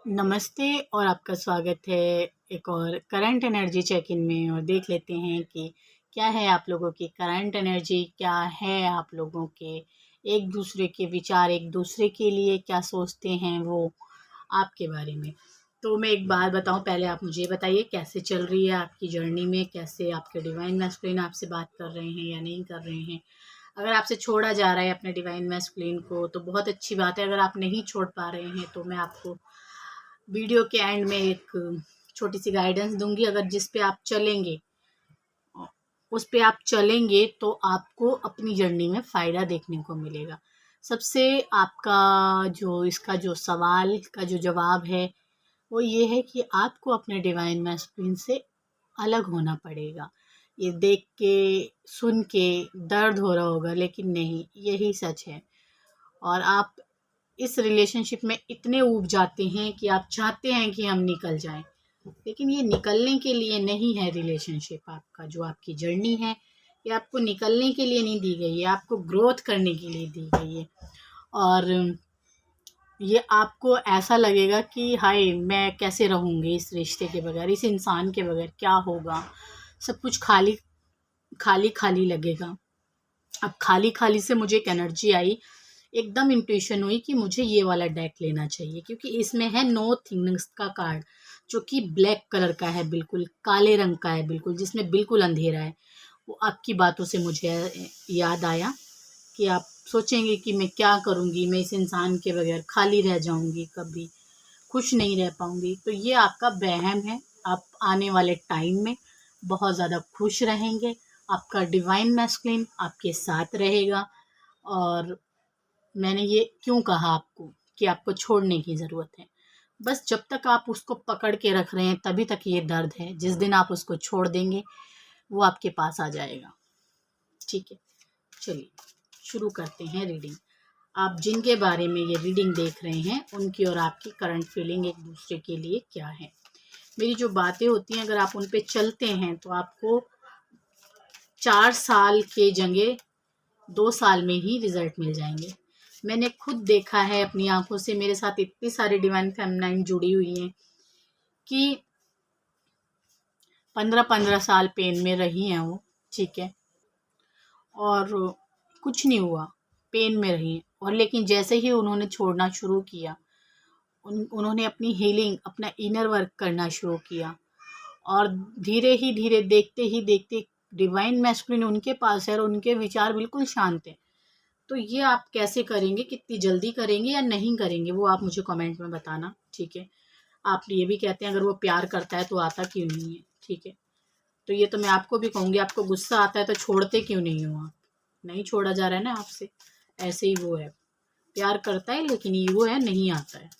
नमस्ते और आपका स्वागत है एक और करंट एनर्जी चेक इन में। और देख लेते हैं कि क्या है आप लोगों की करंट एनर्जी, क्या है आप लोगों के एक दूसरे के विचार, एक दूसरे के लिए क्या सोचते हैं वो आपके बारे में। तो मैं एक बात बताऊं, पहले आप मुझे बताइए कैसे चल रही है आपकी जर्नी में, कैसे आपके डिवाइन मैस्कुलिन आपसे बात कर रहे हैं या नहीं कर रहे हैं। अगर आपसे छोड़ा जा रहा है अपने डिवाइन मैस्कुलिन को तो बहुत अच्छी बात है। अगर आप नहीं छोड़ पा रहे हैं तो मैं आपको वीडियो के एंड में एक छोटी सी गाइडेंस दूंगी। अगर जिस पे आप चलेंगे, उस पे आप चलेंगे तो आपको अपनी जर्नी में फ़ायदा देखने को मिलेगा। सबसे आपका जो इसका जो सवाल का जो जवाब है वो ये है कि आपको अपने डिवाइन मैस्कुलिन से अलग होना पड़ेगा। ये देख के सुन के दर्द हो रहा होगा, लेकिन नहीं, यही सच है। और आप इस रिलेशनशिप में इतने ऊब जाते हैं कि आप चाहते हैं कि हम निकल जाएं, लेकिन ये निकलने के लिए नहीं है। रिलेशनशिप आपका जो आपकी जर्नी है, ये आपको निकलने के लिए नहीं दी गई है, आपको ग्रोथ करने के लिए दी गई है। और ये आपको ऐसा लगेगा कि हाय, मैं कैसे रहूँगी इस रिश्ते के बगैर, इस इंसान के बगैर, क्या होगा। सब कुछ खाली खाली खाली लगेगा। अब खाली खाली से मुझे एक एनर्जी आई, एकदम इंट्यूशन हुई कि मुझे ये वाला डेक लेना चाहिए, क्योंकि इसमें है नो थिंग्स का कार्ड, जो कि ब्लैक कलर का है, बिल्कुल काले रंग का है, बिल्कुल जिसमें बिल्कुल अंधेरा है। वो आपकी बातों से मुझे याद आया कि आप सोचेंगे कि मैं क्या करूँगी, मैं इस इंसान के बगैर खाली रह जाऊँगी, कभी खुश नहीं रह पाऊँगी। तो ये आपका वहम है। आप आने वाले टाइम में बहुत ज़्यादा खुश रहेंगे। आपका डिवाइन मैस्कुलिन आपके साथ रहेगा। और मैंने ये क्यों कहा आपको कि आपको छोड़ने की ज़रूरत है। बस जब तक आप उसको पकड़ के रख रहे हैं तभी तक ये दर्द है। जिस दिन आप उसको छोड़ देंगे वो आपके पास आ जाएगा। ठीक है, चलिए शुरू करते हैं रीडिंग। आप जिनके बारे में ये रीडिंग देख रहे हैं उनकी और आपकी करंट फीलिंग एक दूसरे के लिए क्या है। मेरी जो बातें होती हैं, अगर आप उन पे चलते हैं तो आपको 4 साल के जगह 2 साल में ही रिजल्ट मिल जाएंगे। मैंने खुद देखा है अपनी आंखों से, मेरे साथ इतनी सारी डिवाइन फेमिनाइन जुड़ी हुई हैं कि 15-15 साल पेन में रही हैं वो। ठीक है, और कुछ नहीं हुआ, पेन में रही हैं। और लेकिन जैसे ही उन्होंने छोड़ना शुरू किया, उन्होंने अपनी हीलिंग, अपना इनर वर्क करना शुरू किया, और धीरे ही धीरे, देखते ही देखते डिवाइन मैस्कुलिन उनके पास है और उनके विचार बिल्कुल शांत हैं। तो ये आप कैसे करेंगे, कितनी जल्दी करेंगे या नहीं करेंगे, वो आप मुझे कमेंट में बताना। ठीक है, आप ये भी कहते हैं अगर वो प्यार करता है तो आता क्यों नहीं है। ठीक है, तो ये तो मैं आपको भी कहूँगी, आपको गुस्सा आता है तो छोड़ते क्यों नहीं हो आप। नहीं छोड़ा जा रहा है ना आपसे, ऐसे ही वो है, प्यार करता है लेकिन ईगो है, नहीं आता है।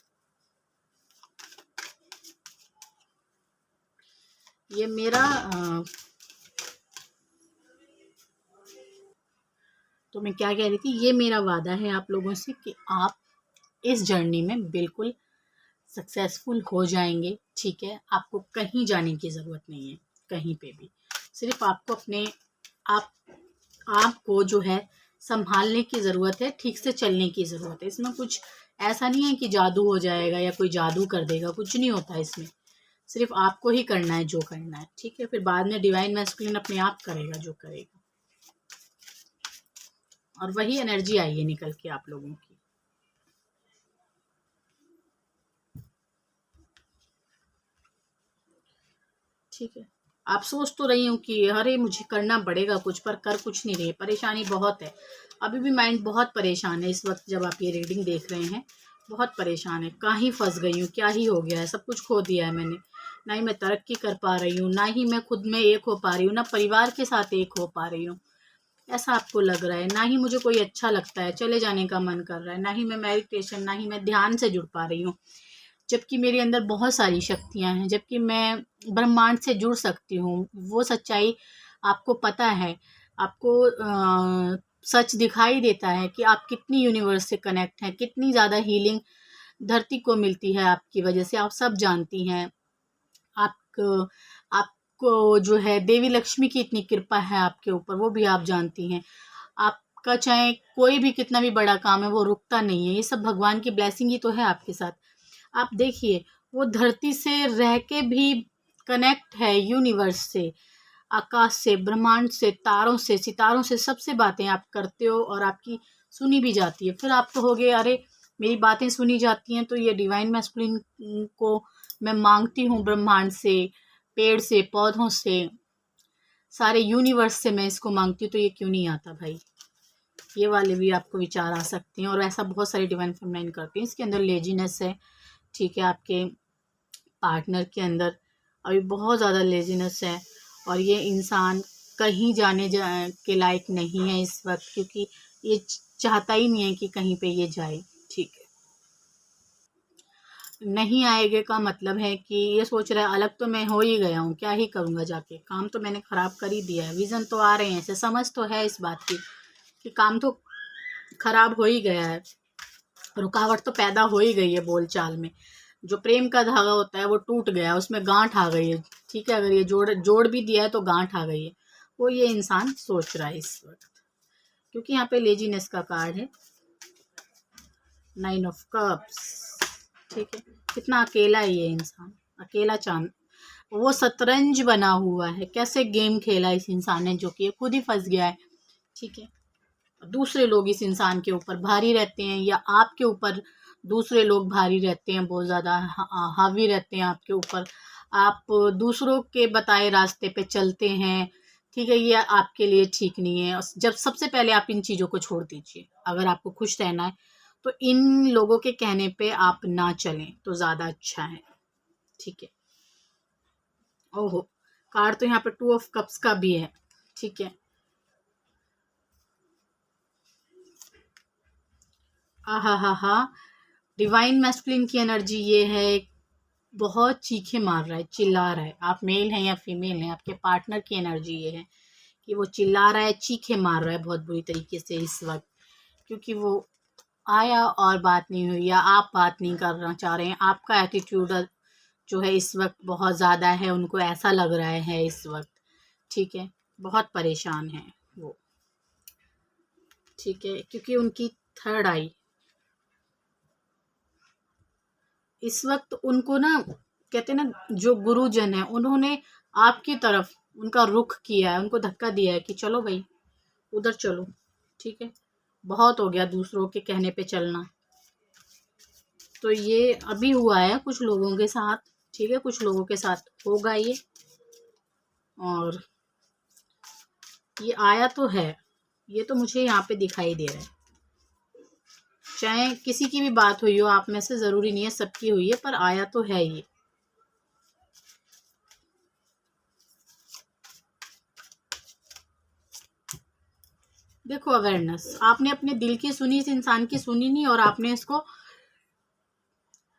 ये मेरा तो मैं क्या कह रही थी, ये मेरा वादा है आप लोगों से कि आप इस जर्नी में बिल्कुल सक्सेसफुल हो जाएंगे। ठीक है, आपको कहीं जाने की ज़रूरत नहीं है, कहीं पे भी। सिर्फ आपको अपने आप आपको जो है संभालने की ज़रूरत है, ठीक से चलने की ज़रूरत है। इसमें कुछ ऐसा नहीं है कि जादू हो जाएगा या कोई जादू कर देगा, कुछ नहीं होता इसमें। सिर्फ आपको ही करना है जो करना है। ठीक है, फिर बाद में डिवाइन मैस्कुलिन अपने आप करेगा जो करेगा। और वही एनर्जी आई है निकल के आप लोगों की। ठीक है, आप सोच तो रही हूँ कि अरे मुझे करना पड़ेगा कुछ, पर कर कुछ नहीं रही, परेशानी बहुत है। अभी भी माइंड बहुत परेशान है इस वक्त जब आप ये रीडिंग देख रहे हैं। बहुत परेशान है, कहीं फंस गई हूँ, क्या ही हो गया है, सब कुछ खो दिया है मैंने। ना ही मैं तरक्की कर पा रही हूँ, ना ही मैं खुद में एक हो पा रही हूँ, ना परिवार के साथ एक हो पा रही हूँ। ऐसा आपको लग रहा है। ना ही मुझे कोई अच्छा लगता है, चले जाने का मन कर रहा है। ना ही मैं मेडिटेशन, ना ही मैं ध्यान से जुड़ पा रही हूँ, जबकि मेरे अंदर बहुत सारी शक्तियाँ हैं, जबकि मैं ब्रह्मांड से जुड़ सकती हूँ। वो सच्चाई आपको पता है। आपको सच दिखाई देता है कि आप कितनी यूनिवर्स से कनेक्ट हैं, कितनी ज़्यादा हीलिंग धरती को मिलती है आपकी वजह से, आप सब जानती हैं। आप आपको जो है देवी लक्ष्मी की इतनी कृपा है आपके ऊपर, वो भी आप जानती हैं। आपका चाहे कोई भी कितना भी बड़ा काम है वो रुकता नहीं है, ये सब भगवान की ब्लेसिंग ही तो है आपके साथ। आप देखिए, वो धरती से रह के भी कनेक्ट है यूनिवर्स से, आकाश से, ब्रह्मांड से, तारों से, सितारों से, सबसे बातें आप करते हो और आपकी सुनी भी जाती है। फिर आप कहोगे अरे मेरी बातें सुनी जाती हैं, तो ये डिवाइन मैस्कुलिन को मैं मांगती हूँ ब्रह्मांड से, पेड़ से, पौधों से, सारे यूनिवर्स से मैं इसको मांगती हूँ, तो ये क्यों नहीं आता भाई? ये वाले भी आपको विचार आ सकते हैं। और ऐसा बहुत सारे डिवाइन फेमिनाइन करते हैं। इसके अंदर लेजीनेस है, ठीक है, आपके पार्टनर के अंदर अभी बहुत ज़्यादा लेजीनेस है, और ये इंसान कहीं के लायक नहीं है इस वक्त, क्योंकि ये चाहता ही नहीं है कि कहीं पे ये जाए, ठीक है। नहीं आएगा का मतलब है कि ये सोच रहा है अलग तो मैं हो ही गया हूँ, क्या ही करूँगा जाके, काम तो मैंने ख़राब कर ही दिया है। विज़न तो आ रहे हैं, ऐसे समझ तो है इस बात की कि काम तो ख़राब हो ही गया है, रुकावट तो पैदा हो ही गई है बोलचाल में। जो प्रेम का धागा होता है वो टूट गया, उसमें गांठ आ गई है, ठीक है। अगर ये जोड़ जोड़ भी दिया है तो गांठ आ गई है, वो ये इंसान सोच रहा है इस वक्त, क्योंकि यहाँ पे लेजीनेस का कार्ड है, 9 ऑफ कप्स, ठीक है। कितना अकेला है ये इंसान, अकेला चांद। वो शतरंज बना हुआ है, कैसे गेम खेला इस इंसान ने, जो कि खुद ही फंस गया है, ठीक है। दूसरे लोग इस इंसान के ऊपर भारी रहते हैं, या आपके ऊपर दूसरे लोग भारी रहते हैं, बहुत ज़्यादा हावी रहते हैं आपके ऊपर। आप दूसरों के बताए रास्ते पे चलते हैं, ठीक है। ये आपके लिए ठीक नहीं है। जब सबसे पहले आप इन चीज़ों को छोड़ दीजिए, अगर आपको खुश रहना है तो इन लोगों के कहने पे आप ना चलें तो ज़्यादा अच्छा है, ठीक है। ओहो, कार्ड तो यहाँ पे 2 ऑफ कप्स का भी है, ठीक है। आहा हा हा, डिवाइन मैस्कुलिन की एनर्जी ये है, बहुत चीखे मार रहा है, चिल्ला रहा है। आप मेल हैं या फीमेल हैं, आपके पार्टनर की एनर्जी ये है कि वो चिल्ला रहा है, चीखे मार रहा है बहुत बुरी तरीके से इस वक्त, क्योंकि वो आया और बात नहीं हुई, या आप बात नहीं करना चाह रहे हैं। आपका एटीट्यूड जो है इस वक्त बहुत ज़्यादा है, उनको ऐसा लग रहा है इस वक्त, ठीक है। बहुत परेशान है वो, ठीक है, क्योंकि उनकी थर्ड आई इस वक्त, उनको ना कहते हैं ना, जो गुरुजन है उन्होंने आपकी तरफ उनका रुख किया है, उनको धक्का दिया है कि चलो भाई उधर चलो, ठीक है। बहुत हो गया दूसरों के कहने पे चलना। तो ये अभी हुआ है कुछ लोगों के साथ, ठीक है, कुछ लोगों के साथ होगा ये, और ये आया तो है, ये तो मुझे यहाँ पे दिखाई दे रहा है। चाहे किसी की भी बात हुई हो आप में से, ज़रूरी नहीं है सबकी हुई है, पर आया तो है ये। देखो, अवेयरनेस आपने अपने दिल की सुनी, इस इंसान की सुनी नहीं, और आपने इसको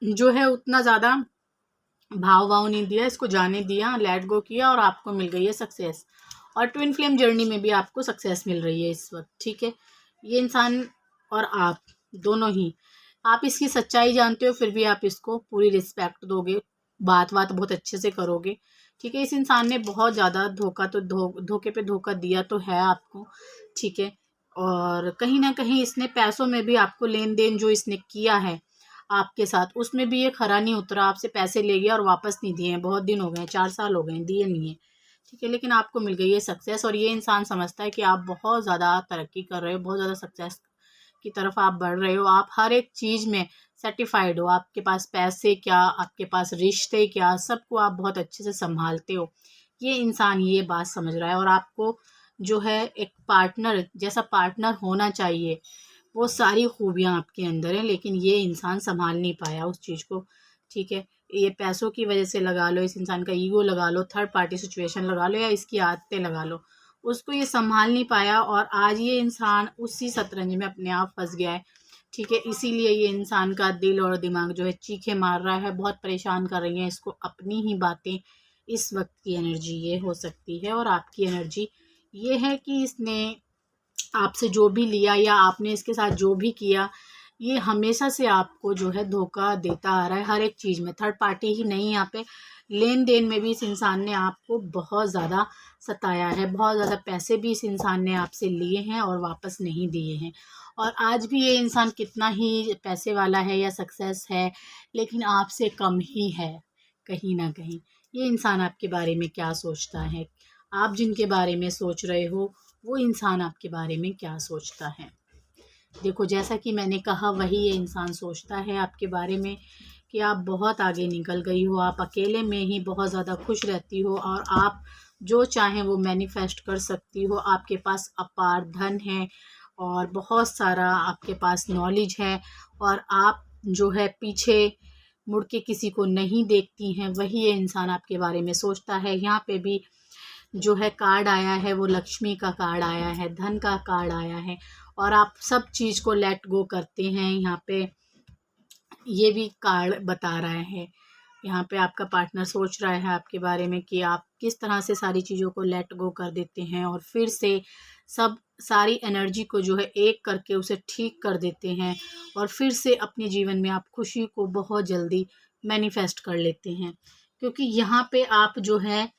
जो है उतना ज़्यादा भाव नहीं दिया, इसको जाने दिया, लेट गो किया, और आपको मिल गई है सक्सेस। और ट्विन फ्लेम जर्नी में भी आपको सक्सेस मिल रही है इस वक्त, ठीक है। ये इंसान और आप दोनों ही, आप इसकी सच्चाई जानते हो, फिर भी आप इसको पूरी रिस्पेक्ट दोगे, बात बहुत अच्छे से करोगे, ठीक है। इस इंसान ने बहुत ज़्यादा धोखा तो धोखे पे धोखा दिया तो है आपको, ठीक है। और कहीं ना कहीं इसने पैसों में भी आपको, लेन देन जो इसने किया है आपके साथ, उसमें भी ये खरा नहीं उतरा। आपसे पैसे ले गया और वापस नहीं दिए हैं, बहुत दिन हो गए, 4 साल हो गए, दिए नहीं है, ठीक है। लेकिन आपको मिल गई है सक्सेस, और ये इंसान समझता है कि आप बहुत ज़्यादा तरक्की कर रहे हो, बहुत ज़्यादा सक्सेस की तरफ आप बढ़ रहे हो, आप हर एक चीज़ में सर्टिफाइड हो, आपके पास पैसे क्या, आपके पास रिश्ते क्या, सबको आप बहुत अच्छे से संभालते हो। ये इंसान ये बात समझ रहा है, और आपको जो है एक पार्टनर जैसा पार्टनर होना चाहिए, वो सारी खूबियाँ आपके अंदर हैं, लेकिन ये इंसान संभाल नहीं पाया उस चीज़ को, ठीक है। ये पैसों की वजह से लगा लो, इस इंसान का ईगो लगा लो, थर्ड पार्टी सिचुएशन लगा लो, या इसकी आदतें लगा लो, उसको ये संभाल नहीं पाया, और आज ये इंसान उसी शतरंज में अपने आप फंस गया है, ठीक है। इसीलिए ये इंसान का दिल और दिमाग जो है चीखे मार रहा है, बहुत परेशान कर रही हैं इसको अपनी ही बातें। इस वक्त की एनर्जी ये हो सकती है, और आपकी एनर्जी ये है कि इसने आपसे जो भी लिया, या आपने इसके साथ जो भी किया, ये हमेशा से आपको जो है धोखा देता आ रहा है, हर एक चीज़ में। थर्ड पार्टी ही नहीं, यहाँ पे लेन देन में भी इस इंसान ने आपको बहुत ज़्यादा सताया है, बहुत ज़्यादा पैसे भी इस इंसान ने आपसे लिए हैं और वापस नहीं दिए हैं। और आज भी ये इंसान कितना ही पैसे वाला है या सक्सेस है, लेकिन आपसे कम ही है कहीं ना कहीं। ये इंसान आपके बारे में क्या सोचता है, आप जिनके बारे में सोच रहे हो वो इंसान आपके बारे में क्या सोचता है। देखो, जैसा कि मैंने कहा, वही ये इंसान सोचता है आपके बारे में कि आप बहुत आगे निकल गई हो, आप अकेले में ही बहुत ज़्यादा खुश रहती हो और आप जो चाहें वो मैनिफेस्ट कर सकती हो। आपके पास अपार धन है और बहुत सारा आपके पास नॉलेज है, और आप जो है पीछे मुड़ के किसी को नहीं देखती हैं। वही ये इंसान आपके बारे में सोचता है। यहाँ पे भी जो है कार्ड आया है वो लक्ष्मी का कार्ड आया है, धन का कार्ड आया है, और आप सब चीज़ को लेट गो करते हैं। यहाँ पे ये भी कार्ड बता रहा है, यहाँ पे आपका पार्टनर सोच रहा है आपके बारे में कि आप किस तरह से सारी चीज़ों को लेट गो कर देते हैं और फिर से सब सारी एनर्जी को जो है एक करके उसे ठीक कर देते हैं, और फिर से अपने जीवन में आप खुशी को बहुत जल्दी मैनिफेस्ट कर लेते हैं। क्योंकि यहाँ पे आप जो है,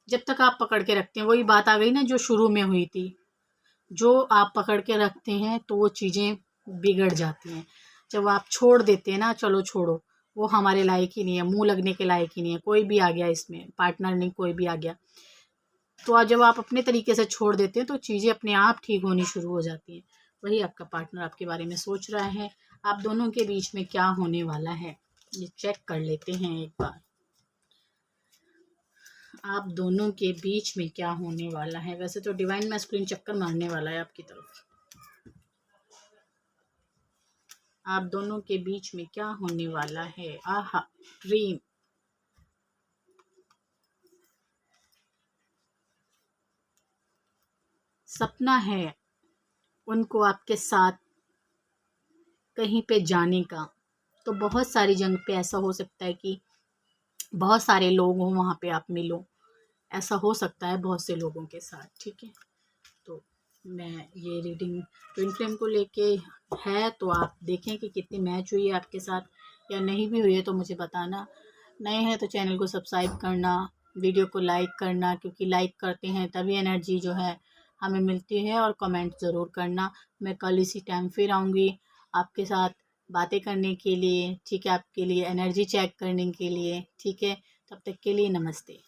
जब तक आप पकड़ के रखते हैं, वही बात आ गई ना जो शुरू में हुई थी, जो आप पकड़ के रखते हैं तो वो चीज़ें बिगड़ जाती हैं। जब आप छोड़ देते हैं ना, चलो छोड़ो, वो हमारे लायक ही नहीं है, मुंह लगने के लायक ही नहीं है, कोई भी आ गया इसमें, पार्टनर नहीं कोई भी आ गया, तो आज जब आप अपने तरीके से छोड़ देते हैं तो चीज़ें अपने आप ठीक होनी शुरू हो जाती हैं। वही आपका पार्टनर आपके बारे में सोच रहा है। आप दोनों के बीच में क्या होने वाला है, ये चेक कर लेते हैं एक बार। आप दोनों के बीच में क्या होने वाला है। वैसे तो डिवाइन मैस्कुलिन चक्कर मारने वाला है आपकी तरफ। आप दोनों के बीच में क्या होने वाला है। आहा, ड्रीम। सपना है उनको आपके साथ कहीं पे जाने का। तो बहुत सारी जगह पे ऐसा हो सकता है कि बहुत सारे लोग हों, वहाँ पे आप मिलो, ऐसा हो सकता है बहुत से लोगों के साथ। ठीक है, तो मैं ये रीडिंग ट्विन फ्लेम को लेके है, तो आप देखें कि कितनी मैच हुई है आपके साथ, या नहीं भी हुई है तो मुझे बताना। नए हैं तो चैनल को सब्सक्राइब करना, वीडियो को लाइक करना, क्योंकि लाइक करते हैं तभी एनर्जी जो है हमें मिलती है, और कमेंट ज़रूर करना। मैं कल इसी टाइम फिर आऊँगी आपके साथ बातें करने के लिए। ठीक है, आपके लिए एनर्जी चेक करने के लिए। ठीक है, तब तक के लिए नमस्ते।